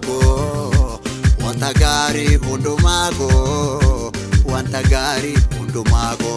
hundumaako wanta gaarii hundumaako wanta gaarii hundumaako.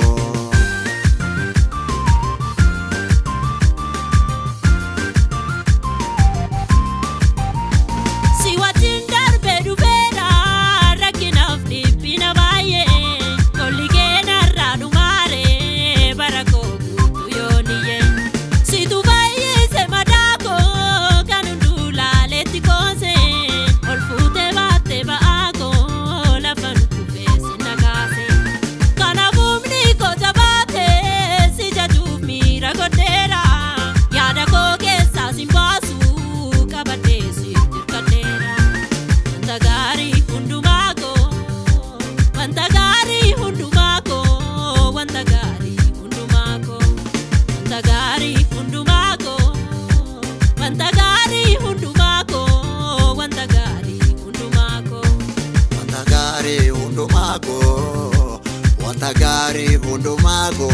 Wanta gaarii hundumaako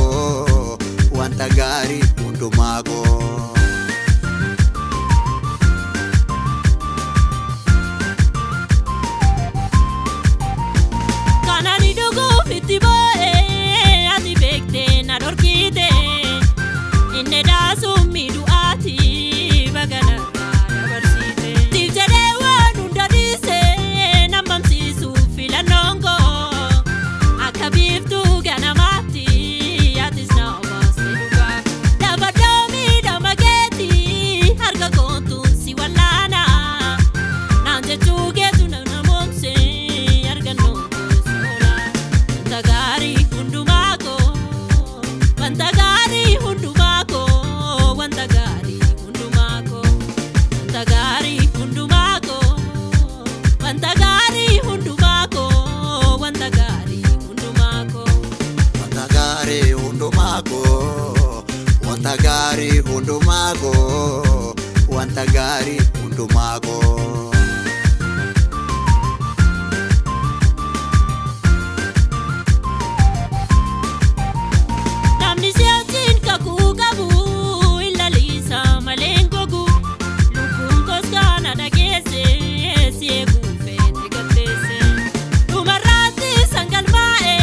wanta gaarii hundumaako. Kanani dhuguuf itti boo'ee ati beektee na dhorkite inni daasuun miidhu'aati bagana dabarsite. Tiif jedhee waan hunda dhiisee nammamsiisuuf filannoon koo. Biiftuu ganamaatti atis na obaase dhugaa dabadoo miidhama keetii harka kootuun si wallaana naan jechuu keetu na namoomse argannoo gosoora. Wanta gaarii hundumaako wanta gaarii hundumaako wanta gaarii hundumaako wanta gaarii hundumaako wanta gaarii hundumaako wanta gaarii. Wanta gaarii hundumaako wanta gaarii hundumaako wanta gaarii hundumaako. Namni si wajjin kakuu qabu ilaalisa malee gogu lubbuun koos kana dhageesse si eeguu feete galteesse dhumarratti sangalmaa'e.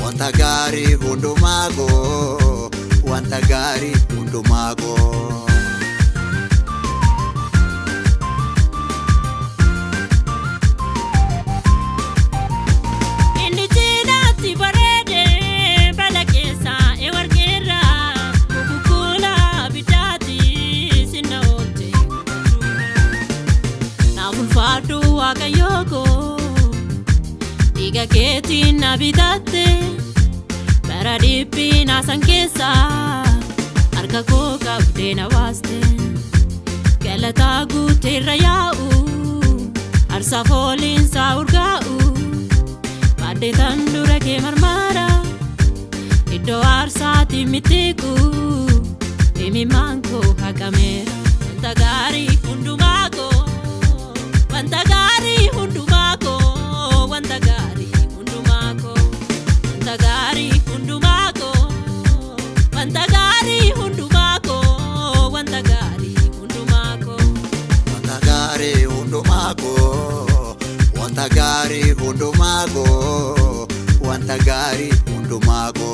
Wanta gaarii hundumaako wanta gaarii hundumaako. Inni cinaatti bareedee bala keessaa ewargeerra kukkuula biddaatti sinna oolte naaf ulfaadhu waaqayyoo koo. Dhiiga keetiin na bitatte bara dhiphina san keessa harka koo qabdee na baaste galataa guuteerra yaa'u aarsaa fooliinsaa urgaa'u baadheetan dura kee marmaara iddoo aarsaatti mittiqu himimmaan koo haqameera. Wanta gaarii hundumaako wanta gaarii hundumaako wanta gaarii hundumaako wanta gaarii hundumaako wanta gaarii hundumaako wanta gaarii hundumaako. Wanta gaarii hundumaako wanta gaarii hundumaako wanta gaarii hundumaako.